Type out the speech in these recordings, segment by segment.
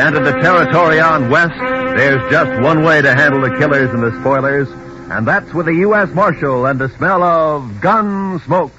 entered the territory on west, there's just one way to handle the killers and the spoilers, and that's with a U.S. Marshal and the smell of Gunsmoke.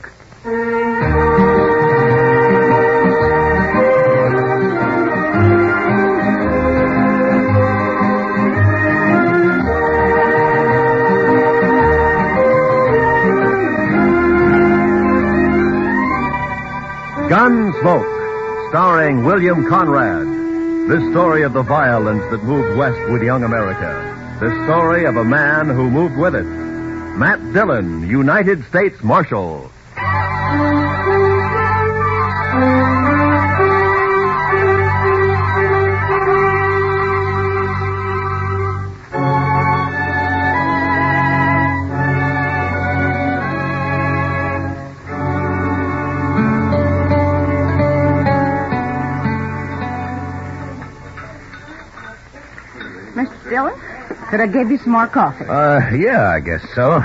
Gunsmoke, starring William Conrad. This story of the violence that moved west with young America. The story of a man who moved with it. Matt Dillon, United States Marshal. Dillon? Could I give you some more coffee? Yeah, I guess so.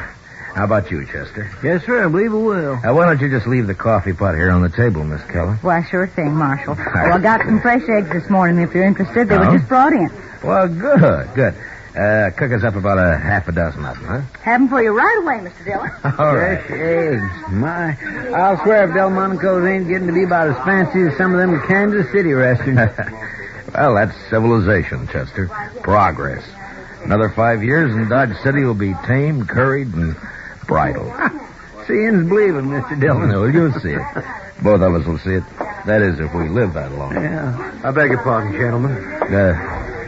How about you, Chester? Yes, sir, I believe I will. Why don't you just leave the coffee pot here on the table, Miss Keller? Why, sure thing, Marshal. Oh, I got some fresh eggs this morning, if you're interested. They were just brought in. Well, good. Cook us up about a half a dozen of them, huh? Have them for you right away, Mr. Dillon. All right. Fresh eggs. My, I'll swear if Delmonico's ain't getting to be about as fancy as some of them Kansas City restaurants. Well, that's civilization, Chester. Progress. Another 5 years and Dodge City will be tamed, curried, and bridled. Seeing's believing, Mr. Dillon. No, you'll see it. Both of us will see it. That is, if we live that long. Yeah. I beg your pardon, gentlemen.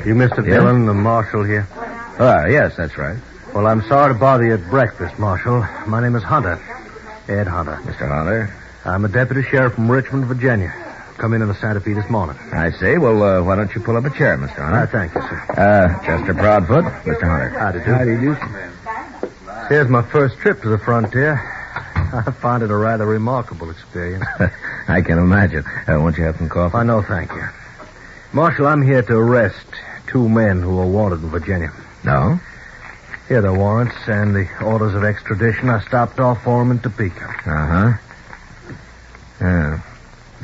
You Mr. Dillon, the marshal here? Yes, that's right. Well, I'm sorry to bother you at breakfast, Marshal. My name is Hunter. Ed Hunter. Mr. Hunter? I'm a deputy sheriff from Richmond, Virginia. Come in the Santa Fe this morning. I see. Well, why don't you pull up a chair, Mr. Hunter? Thank you, sir. Chester Proudfoot, Mr. Hunter. Howdy do. Howdy do, sir. Here's my first trip to the frontier. I find it a rather remarkable experience. I can imagine. Won't you have some coffee? I know, thank you. Marshal, I'm here to arrest 2 men who are wanted in Virginia. No? Here are the warrants and the orders of extradition. I stopped off for them in Topeka. Uh-huh.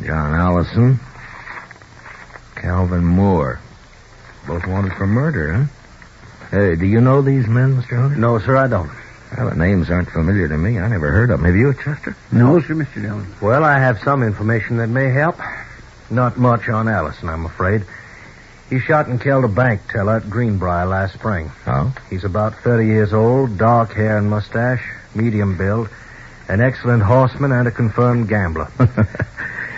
John Allison, Calvin Moore. Both wanted for murder, huh? Do you know these men, Mr. Hunter? No, sir, I don't. Well, the names aren't familiar to me. I never heard of them. Have you, Chester? No, sir, Mr. Dillon. Well, I have some information that may help. Not much on Allison, I'm afraid. He shot and killed a bank teller at Greenbrier last spring. Oh? He's about 30 years old, dark hair and mustache, medium build, an excellent horseman and a confirmed gambler.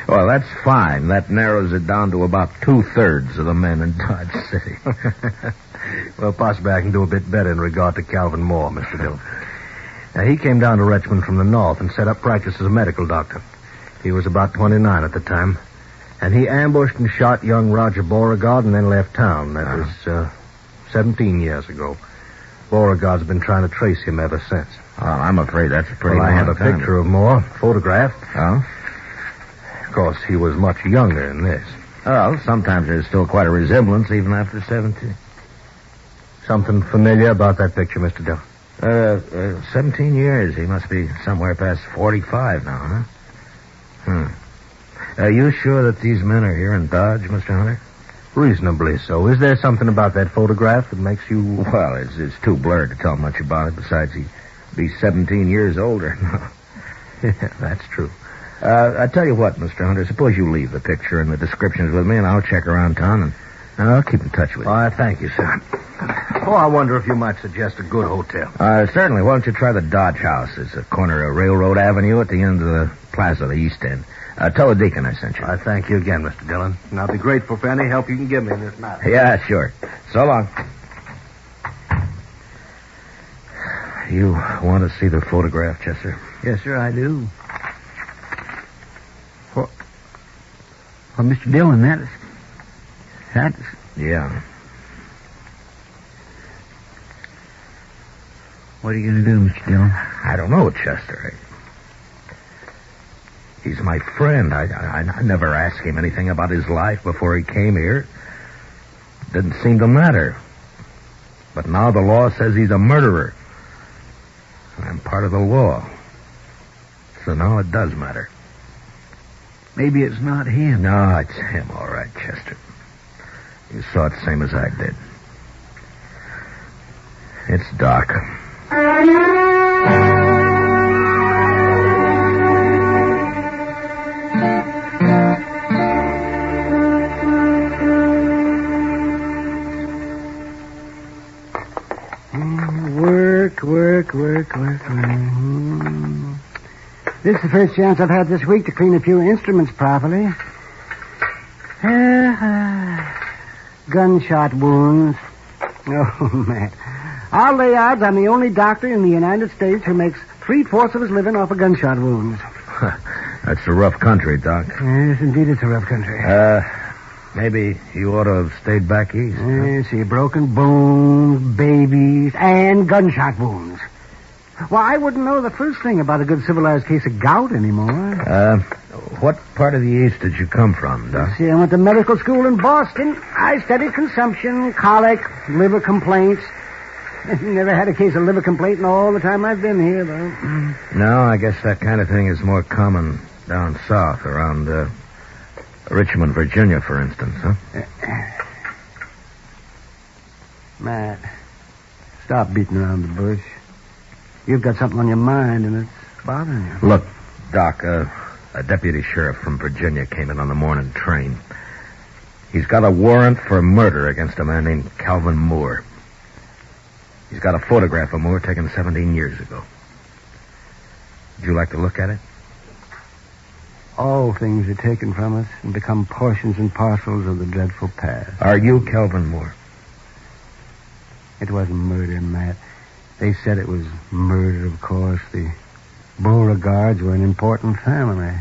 Well, that's fine. That narrows it down to about 2/3 of the men in Dodge City. Well, possibly I can do a bit better in regard to Calvin Moore, Mr. Dillon. Now, he came down to Richmond from the north and set up practice as a medical doctor. He was about 29 at the time. And he ambushed and shot young Roger Beauregard and then left town. That was 17 years ago. Beauregard's been trying to trace him ever since. Well, I'm afraid that's a pretty I long have a time. picture of Moore, photographed. Oh? Of course, he was much younger than this. Well, sometimes there's still quite a resemblance, even after 17. Something familiar about that picture, Mr. Dillon? 17 years. He must be somewhere past 45 now, huh? Are you sure that these men are here in Dodge, Mr. Hunter? Reasonably so. Is there something about that photograph that makes you... Well, it's too blurred to tell much about it. Besides, he'd be 17 years older. Yeah, that's true. I tell you what, Mr. Hunter, suppose you leave the picture and the descriptions with me, and I'll check around town, and I'll keep in touch with you. Thank you, sir. Oh, I wonder if you might suggest a good hotel. Certainly. Why don't you try the Dodge House? It's a corner of Railroad Avenue at the end of the plaza, the East End. Tell the deacon I sent you. I thank you again, Mr. Dillon. And I'll be grateful for any help you can give me in this matter. Yeah, sure. So long. You want to see the photograph, Chester? Yes, sir, I do. Well, Mr. Dillon, that's... Yeah. What are you going to do, Mr. Dillon? I don't know, Chester. He's my friend. I never asked him anything about his life before he came here. Didn't seem to matter. But now the law says he's a murderer. I'm part of the law. So now it does matter. Maybe it's not him. No, it's him, all right, Chester. You saw it same as I did. It's Doc. Work. This is the first chance I've had this week to clean a few instruments properly. Gunshot wounds. Oh, man. I'll lay odds I'm the only doctor in the United States who makes 3/4 of his living off of gunshot wounds. That's a rough country, Doc. Yes, indeed, it's a rough country. Maybe you ought to have stayed back east. Huh? See, broken bones, babies, and gunshot wounds. Well, I wouldn't know the first thing about a good civilized case of gout anymore. What part of the East did you come from, Doc? See, I went to medical school in Boston. I studied consumption, colic, liver complaints. Never had a case of liver complaint in all the time I've been here, though. No, I guess that kind of thing is more common down south, around Richmond, Virginia, for instance, huh? Matt, stop beating around the bush. You've got something on your mind, and it's bothering you. Look, Doc, a deputy sheriff from Virginia came in on the morning train. He's got a warrant for murder against a man named Calvin Moore. He's got a photograph of Moore taken 17 years ago. Would you like to look at it? All things are taken from us and become portions and parcels of the dreadful past. Are you Calvin Moore? It wasn't murder, Matt. They said it was murder, of course. The Beauregards were an important family.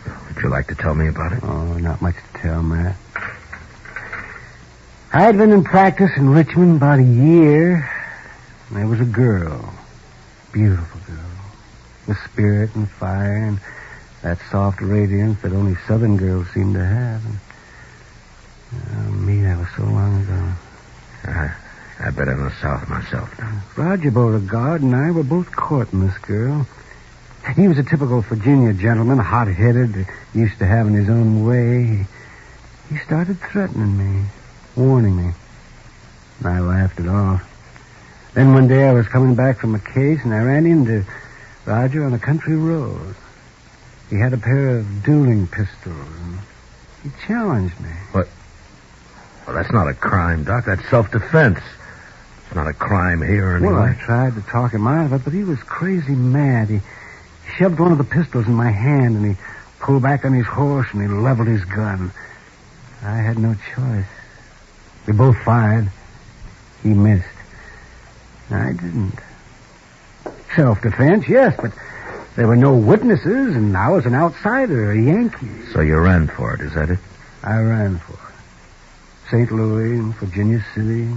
Would you like to tell me about it? Oh, not much to tell, Matt. I'd been in practice in Richmond about a year. And there was a girl. Beautiful girl. With spirit and fire and that soft radiance that only Southern girls seem to have. And, me, that was so long ago. I've been in the South myself. Roger Beauregard and I were both courting this girl. He was a typical Virginia gentleman, hot-headed, used to having his own way. He started threatening me, warning me. And I laughed it off. Then one day I was coming back from a case, and I ran into Roger on a country road. He had a pair of dueling pistols, and he challenged me. What? Well, that's not a crime, Doc. That's self-defense. It's not a crime here anyway. Well, I tried to talk him out of it, but he was crazy mad. He shoved one of the pistols in my hand, and he pulled back on his horse, and he leveled his gun. I had no choice. We both fired. He missed. I didn't. Self-defense, yes, but there were no witnesses, and I was an outsider, a Yankee. So you ran for it, is that it? I ran for it. St. Louis, Virginia City,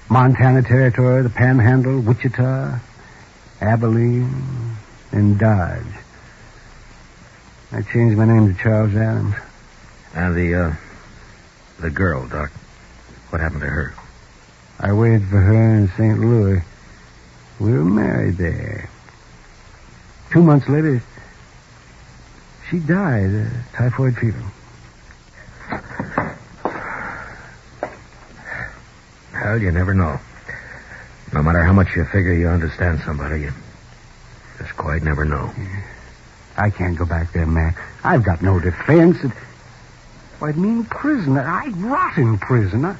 Montana Territory, the Panhandle, Wichita, Abilene, and Dodge. I changed my name to Charles Adams. And the girl, Doc, what happened to her? I waited for her in St. Louis. We were married there. 2 months later, she died of typhoid fever. Well, you never know. No matter how much you figure you understand somebody, you just quite never know. I can't go back there, man. I've got no defense. Well, I'd mean prison. I'd rot in prison.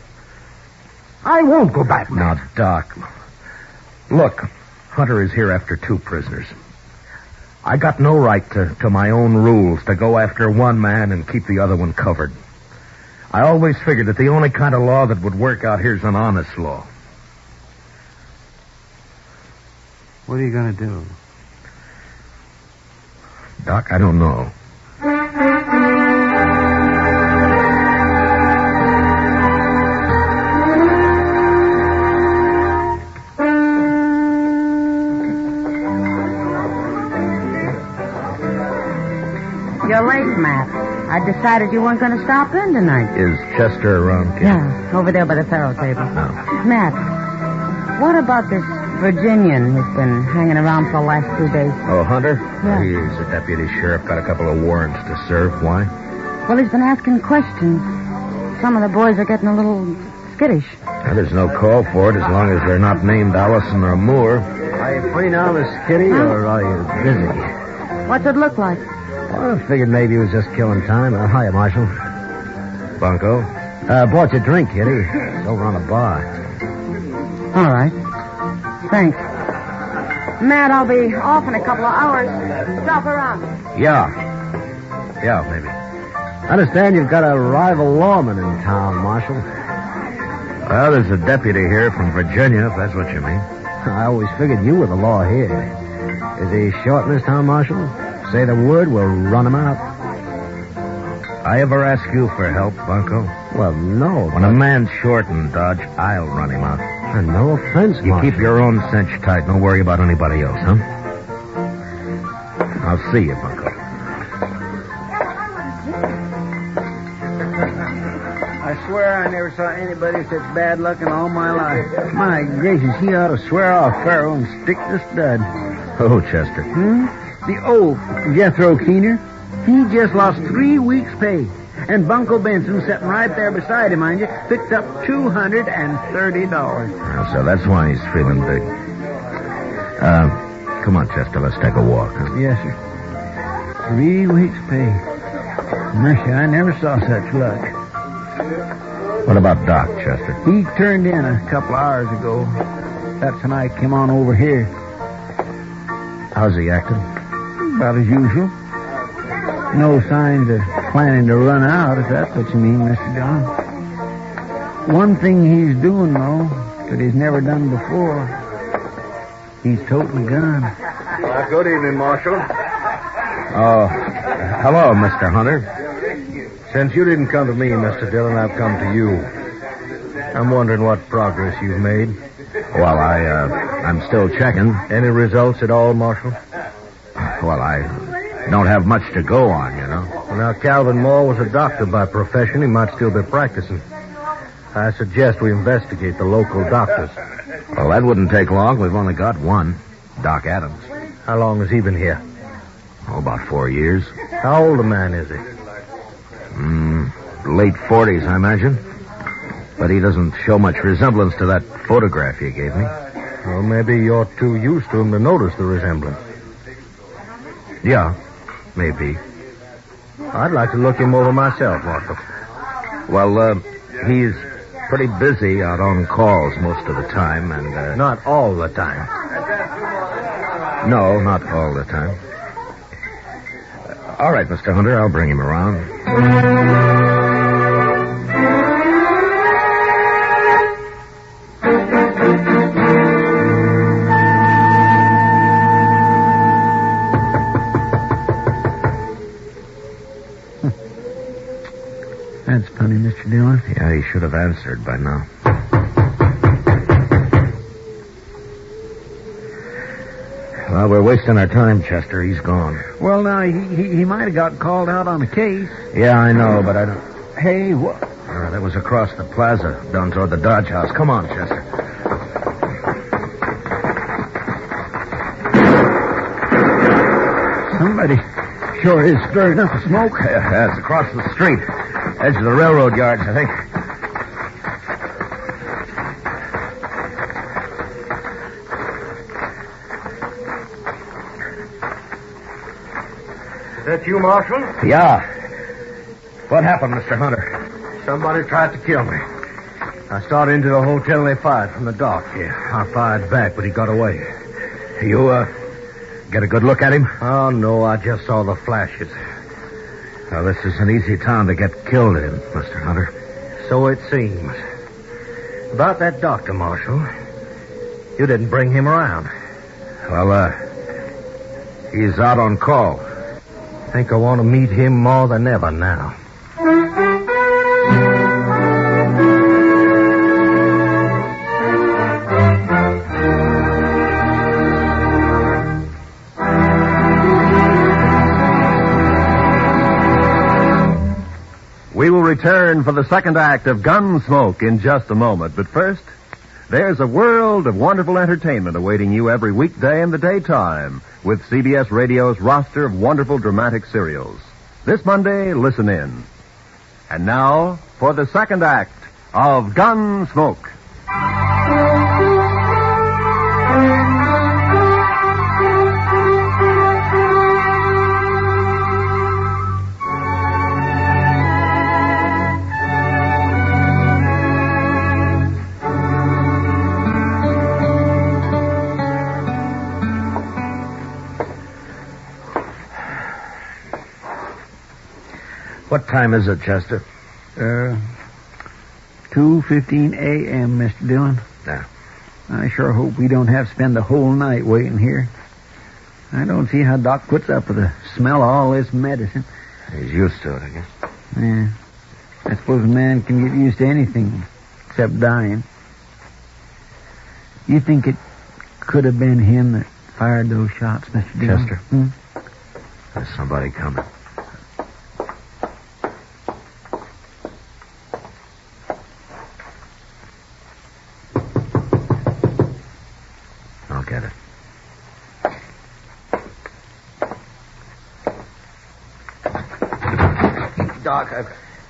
I won't go back, man. Now, Doc, look, Hunter is here after 2 prisoners. I got no right to my own rules, to go after one man and keep the other one covered. I always figured that the only kind of law that would work out here is an honest law. What are you going to do? Doc, I don't know. You're late, Matt. I decided you weren't going to stop in tonight. Is Chester around, Kid? Yeah, over there by the faro table. Oh. Matt, what about this Virginian who's been hanging around for the last 2 days? Oh, Hunter? Yeah. He's a deputy sheriff, got a couple of warrants to serve. Why? Well, he's been asking questions. Some of the boys are getting a little skittish. Well, there's no call for it as long as they're not named Allison or Moore. Are you free now, Miss Kitty, or are you busy? What's it look like? Well, I figured maybe he was just killing time. Hiya, Marshal. Bunko? Bought you a drink, Kitty. It's over on the bar. All right. Thanks. Matt, I'll be off in a couple of hours. Stop around. Yeah, maybe. I understand you've got a rival lawman in town, Marshal. Well, there's a deputy here from Virginia, if that's what you mean. I always figured you were the law here. Is he short in this town, Marshal? Say the word, we'll run him out. I ever ask you for help, Bunko? Well, no. When a man's short in Dodge, I'll run him out. No offense, You Marshal. keep your own cinch tight. Don't worry about anybody else, huh? I'll see you, Bunko. I swear I never saw anybody such bad luck in all my life. My gracious, he ought to swear off Pharaoh and stick the stud. Oh, Chester. The old Jethro Keener. He just lost 3 weeks' pay. And Bunko Benson, sitting right there beside him, mind you, picked up $230. So that's why he's feeling big. Come on, Chester, let's take a walk. Huh? Yes, sir. 3 weeks' pay. Mercy, I never saw such luck. What about Doc, Chester? He turned in a couple hours ago. That's when I came on over here. How's he acting? About as usual. No signs of planning to run out, if that's what you mean, Mr. Dillon. One thing he's doing, though, that he's never done before. He's toting a gun. Good evening, Marshal. Oh, hello, Mr. Hunter. Since you didn't come to me, Mr. Dillon, I've come to you. I'm wondering what progress you've made. Well, I'm still checking. Any results at all, Marshal? Well, I don't have much to go on, you know. Well, now, Calvin Moore was a doctor by profession. He might still be practicing. I suggest we investigate the local doctors. Well, that wouldn't take long. We've only got one, Doc Adams. How long has he been here? Oh, about 4 years. How old a man is he? Late 40s, I imagine. But he doesn't show much resemblance to that photograph you gave me. Well, maybe you're too used to him to notice the resemblance. Yeah, maybe. I'd like to look him over myself, Marshal. Well, he's pretty busy out on calls most of the time, and... Not all the time. No, not all the time. All right, Mr. Hunter, I'll bring him around. That's funny, Mr. Dillon. Yeah, he should have answered by now. Well, we're wasting our time, Chester. He's gone. Well, now, he might have got called out on a case. Yeah, I know, but I don't... Hey, what? That was across the plaza, down toward the Dodge House. Come on, Chester. Somebody sure is stirring up the smoke. Yeah, it's across the street. Edge of the railroad yards, I think. Is that you, Marshal? Yeah. What happened, Mr. Hunter? Somebody tried to kill me. I started into the hotel and they fired from the dock here. I fired back, but he got away. You, get a good look at him? Oh, no, I just saw the flashes. Well, this is an easy town to get killed in, Mr. Hunter. So it seems. About that doctor, Marshal. You didn't bring him around. Well, he's out on call. Think I want to meet him more than ever now. We will return for the second act of Gunsmoke in just a moment. But first, there's a world of wonderful entertainment awaiting you every weekday in the daytime with CBS Radio's roster of wonderful dramatic serials. This Monday, listen in. And now for the second act of Gunsmoke. What time is it, Chester? 2:15 a.m., Mr. Dillon. Yeah. I sure hope we don't have to spend the whole night waiting here. I don't see how Doc puts up with the smell of all this medicine. He's used to it, I guess. Yeah. I suppose a man can get used to anything except dying. You think it could have been him that fired those shots, Mr. Dillon? Chester? There's somebody coming. I'll get it. Doc,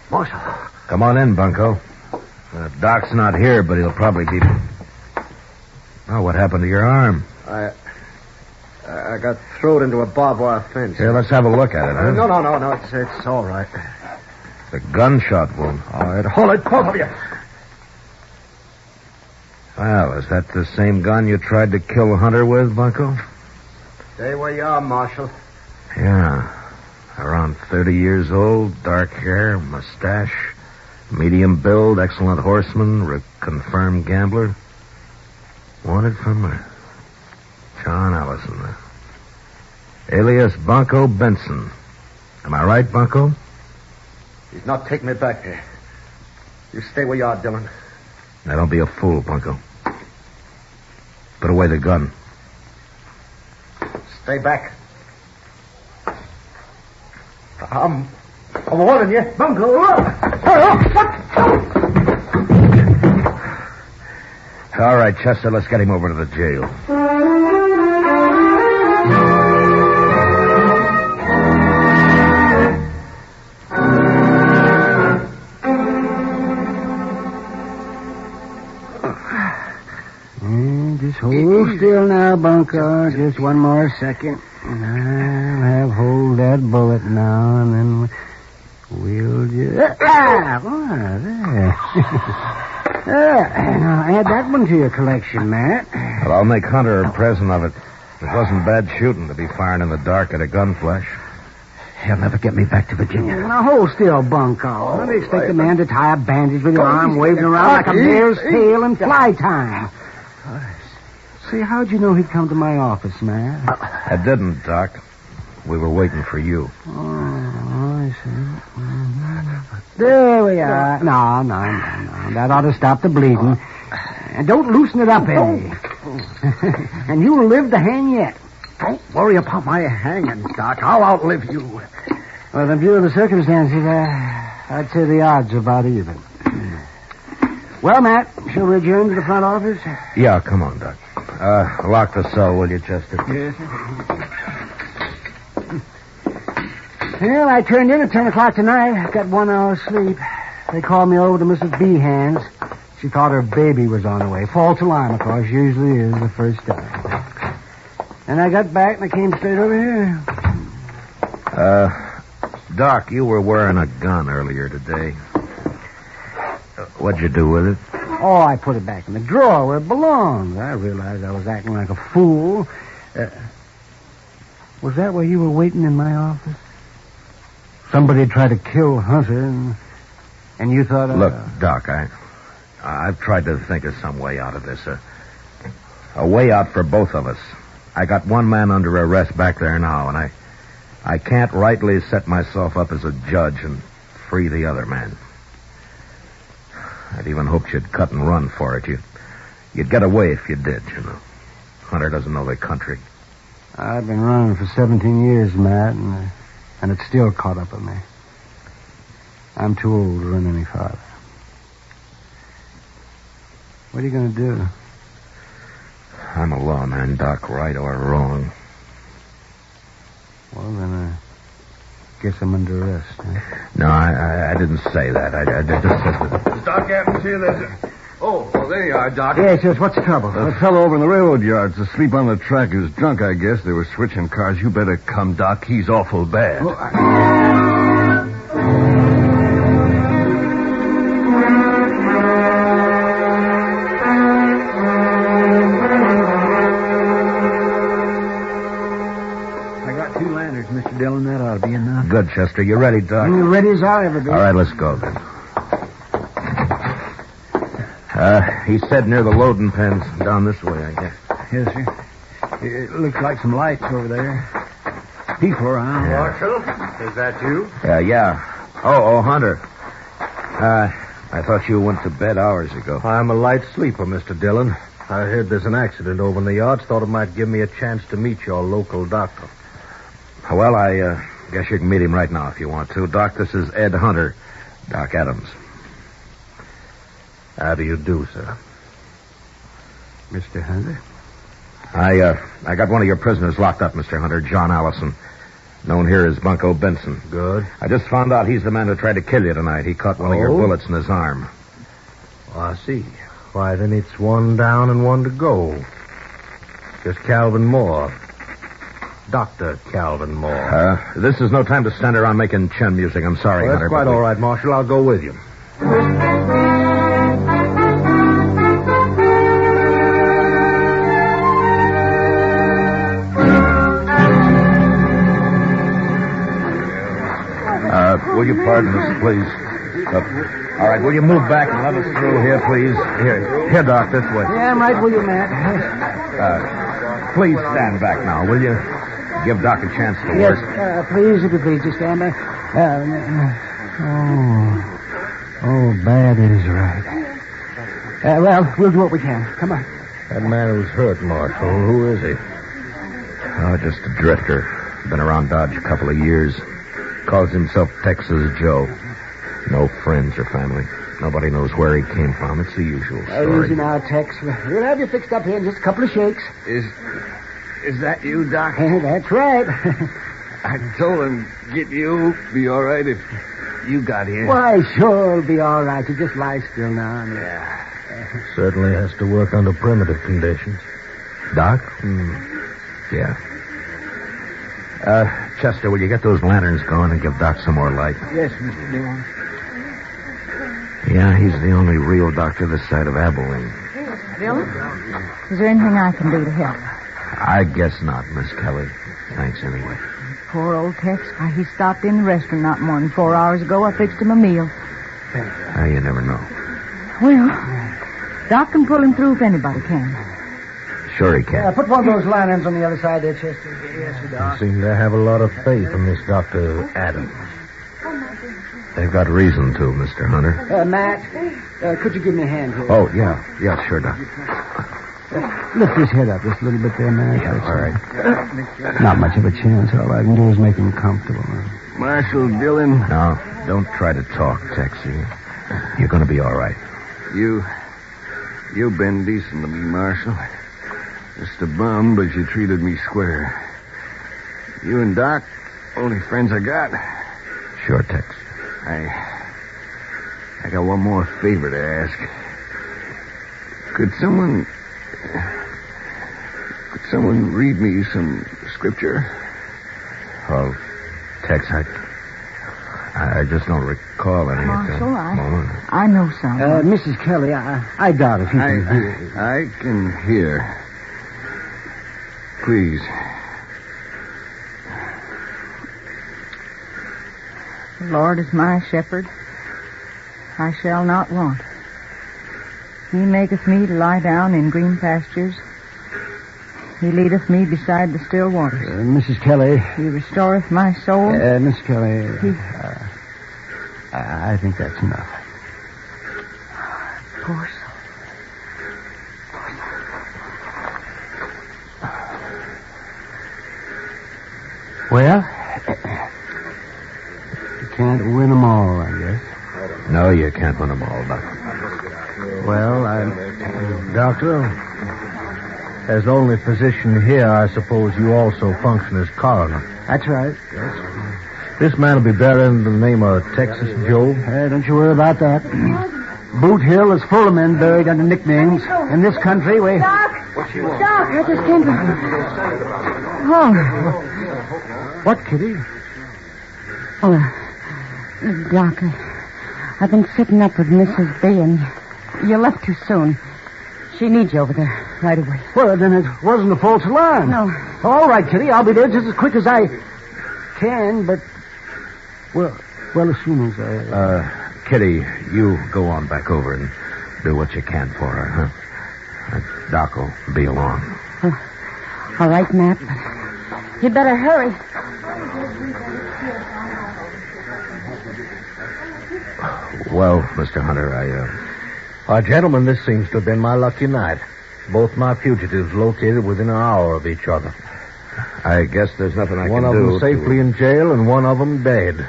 Marshal. Come on in, Bunko. Doc's not here, but he'll probably be... Oh, what happened to your arm? I got thrown into a barbed wire fence. Here, let's have a look at it, huh? No. It's all right. The gunshot wound. All right, hold it, both of you. Well, is that the same gun you tried to kill Hunter with, Bunko? Stay where you are, Marshal. Yeah. Around 30 years old, dark hair, mustache, medium build, excellent horseman, confirmed gambler. Wanted for murder. John Allison. Alias Bunko Benson. Am I right, Bunko? He's not taking me back there. You stay where you are, Dillon. Now, don't be a fool, Bunko. Put away the gun. Stay back. I'm warning you. Bunko, look! All right, Chester, let's get him over to the jail. Just hold still now, Bunko. Just one more second. And I'll have hold that bullet now, and then we'll just... there. Now, add that one to your collection, Matt. Well, I'll make Hunter a present of it. It wasn't bad shooting to be firing in the dark at a gun flash. He'll never get me back to Virginia. Now, hold still, Bunko. Don't expect a man to tie a bandage with your arm waving around like a mare's tail in fly time. Say, how'd you know he'd come to my office, Matt? I didn't, Doc. We were waiting for you. Oh, I see. Mm-hmm. There we are. No. That ought to stop the bleeding. And don't loosen it up any. And you'll live to hang yet. Don't worry about my hanging, Doc. I'll outlive you. Well, in view of the circumstances, I'd say the odds are about even. Well, Matt, shall we adjourn to the front office? Yeah, come on, Doc. Lock the cell, will you, Chester? Yes, sir. Well, I turned in at 10 o'clock tonight. I got 1 hour's sleep. They called me over to Mrs. Behan's. She thought her baby was on the way. False alarm, of course, usually is the first time. And I got back and I came straight over here. Doc, you were wearing a gun earlier today. What'd you do with it? Oh, I put it back in the drawer where it belongs. I realized I was acting like a fool. Was that where you were waiting in my office? Somebody tried to kill Hunter, and you thought... Look, Doc, I've tried to think of some way out of this. A way out for both of us. I got one man under arrest back there now, and I can't rightly set myself up as a judge and free the other man. I'd even hoped you'd cut and run for it. You'd get away if you did, you know. Hunter doesn't know the country. I've been running for 17 years, Matt, and it's still caught up with me. I'm too old to run any farther. What are you going to do? I'm a lawman, Doc, right or wrong. Well, then, Guess I'm under arrest, huh? No, I didn't say that. I just said that. Does Doc Adams here? Oh, there you are, Doc. Yes, what's the trouble? A fellow over in the railroad yards asleep on the track. He was drunk, I guess. They were switching cars. You better come, Doc. He's awful bad. I got 2 lanterns, Mr. Dillon. That ought to be enough. Good, Chester. You ready, Doc? Ready as I'll ever be. All right, let's go then. He said near the loading pens. Down this way, I guess. Yes, sir. It looks like some lights over there. People around. Marshal, is that you? Yeah. Oh, Hunter. I thought you went to bed hours ago. I'm a light sleeper, Mr. Dillon. I heard there's an accident over in the yards. Thought it might give me a chance to meet your local doctor. Well, I guess you can meet him right now if you want to. Doc, this is Ed Hunter, Doc Adams. How do you do, sir? Mr. Hunter? I got one of your prisoners locked up, Mr. Hunter, John Allison, known here as Bunko Benson. Good. I just found out he's the man who tried to kill you tonight. He caught one of your bullets in his arm. Oh, I see. Why, then it's one down and one to go. Just Calvin Moore. Dr. Calvin Moore. This is no time to stand around making chin music. I'm sorry, Well, Hunter. that's quite all right, Marshal. I'll go with you. Will you pardon us, please? All right, will you move back and let us through here, please? Here, Doc, this way. Yeah, I'm right with you, Matt. Please stand back now, will you? Give Doc a chance to Yes, work. please, if you please, just stand back. Bad is right. Well, we'll do what we can. Come on. That man who's hurt, Marshal, who is he? Oh, just a drifter. Been around Dodge a couple of years. Calls himself Texas Joe. No friends or family. Nobody knows where he came from. It's the usual story. Easy now, Tex. We'll have you fixed up here in just a couple of shakes. Is that you, Doc? That's right. I told him, get you. Be all right if you got here. Why, sure, it'll be all right. You just lie still now. Yeah. Certainly has to work under primitive conditions. Doc? Yeah. Chester, will you get those lanterns going and give Doc some more light? Yes, Mr. Dillon. Yeah, he's the only real doctor this side of Abilene. Dillon? Is there anything I can do to help? I guess not, Miss Kelly. Thanks anyway. Poor old Tex. Why, he stopped in the restaurant not more than 4 hours ago. I fixed him a meal. You never know. Well, Doc can pull him through if anybody can. Sure he can. Put one of those lanterns on the other side there, Chester. Yes, You seem to have a lot of faith in this Dr. Adams. They've got reason to, Mr. Hunter. Matt, could you give me a hand here? Oh, yeah. Yeah, sure, Doc. Lift his head up just a little bit there, Matt. Yeah, all right. Not much of a chance. All I can do is make him comfortable. Marshal Dillon, Now, don't try to talk, Texie. You're going to be all right. you've been decent to me, Marshal. Just a bum, but you treated me square. You and Doc, only friends I got. Sure, Tex. I got one more favor to ask. Could someone read me some scripture? Oh, Tex, I just don't recall any at the Marshal, moment. I know some. Mrs. Kelly, I doubt if you can hear. I can hear. Please. The Lord is my shepherd. I shall not want. He maketh me to lie down in green pastures. He leadeth me beside the still waters. Mrs. Kelly. He restoreth my soul. Miss Kelly, I think that's enough. Poor soul. Well, you can't win them all, I guess. No, you can't win them all, Doc. Well, Doctor, as the only physician here, I suppose you also function as coroner. That's right. Yes. This man will be bearing the name of Texas Joe. Don't you worry about that. Boot Hill is full of men buried under nicknames. In this country, we... Doc! What you want? Doc, I just came to... Oh. What, Kitty? Oh, Doc, I've been sitting up with Mrs. B, and you left too soon. She needs you over there right away. Well, then it wasn't a false alarm. No. All right, Kitty, I'll be there just as quick as I can, but... Well, as soon as I... Kitty, you go on back over and do what you can for her, huh? Doc will be along. All right, Matt, but you better hurry. Well, Mr. Hunter, Gentlemen, this seems to have been my lucky night. Both my fugitives located within an hour of each other. I guess there's nothing I One can of do. them safely in jail and one of them dead.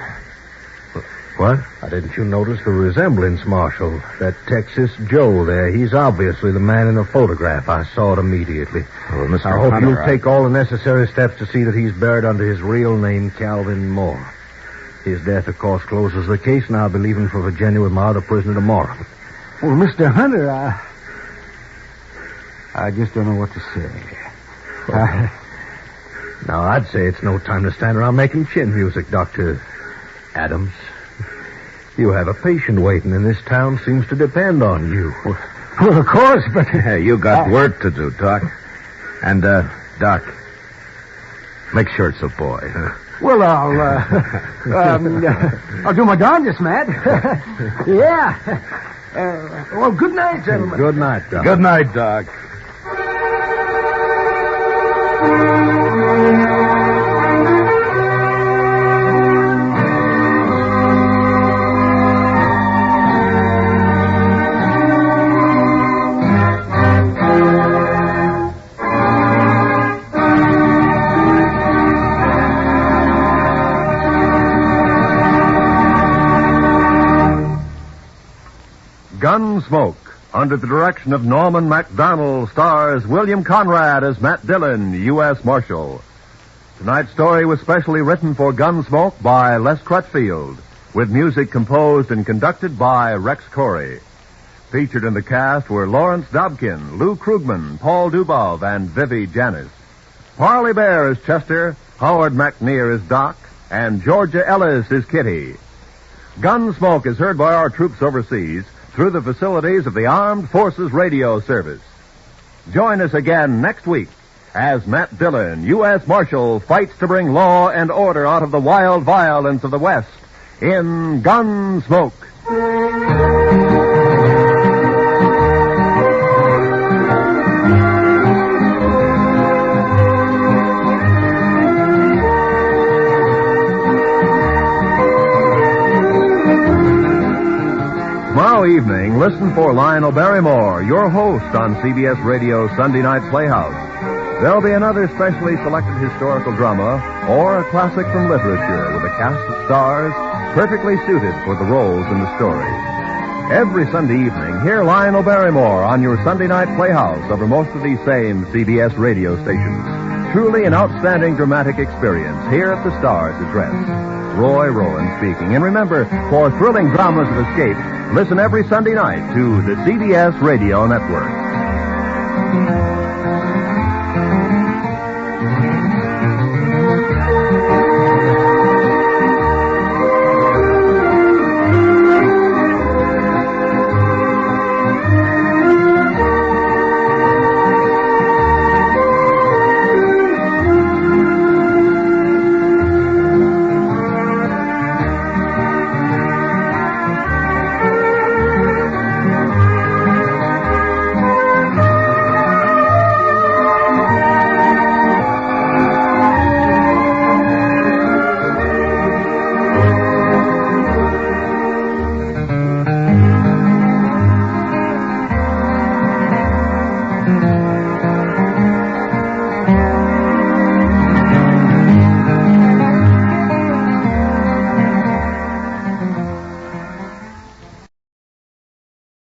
What? Didn't you notice the resemblance, Marshal? That Texas Joe there, he's obviously the man in the photograph. I saw it immediately. Well, Mr. I hope Hunter, you'll take all the necessary steps to see that he's buried under his real name, Calvin Moore. His death, of course, closes the case, and I'll be leaving for Virginia with my other prisoner tomorrow. Well, Mr. Hunter, I just don't know what to say. Now, I'd say it's no time to stand around making chin music, Dr. Adams. You have a patient waiting, and this town seems to depend on you. Well, of course, but... Hey, you got work to do, Doc. And, Doc, make sure it's a boy, huh? Well, I'll do my darndest, Matt. Yeah. Well, good night, gentlemen. Good night, Doc. Good night, Doc. Gunsmoke, under the direction of Norman Macdonnell, stars William Conrad as Matt Dillon, U.S. Marshal. Tonight's story was specially written for Gunsmoke by Les Crutchfield, with music composed and conducted by Rex Corey. Featured in the cast were Lawrence Dobkin, Lou Krugman, Paul Dubov, and Vivi Janiss. Parley Baer is Chester, Howard McNear is Doc, and Georgia Ellis is Kitty. Gunsmoke is heard by our troops overseas through the facilities of the Armed Forces Radio Service. Join us again next week as Matt Dillon, U.S. Marshal, fights to bring law and order out of the wild violence of the West in Gunsmoke. Tomorrow evening, listen for Lionel Barrymore, your host on CBS Radio's Sunday Night Playhouse. There'll be another specially selected historical drama or a classic from literature with a cast of stars perfectly suited for the roles in the story. Every Sunday evening, hear Lionel Barrymore on your Sunday Night Playhouse over most of these same CBS radio stations. Truly an outstanding dramatic experience here at the Star's address. Roy Rowan speaking. And remember, for thrilling dramas of escape, listen every Sunday night to the CBS Radio Network.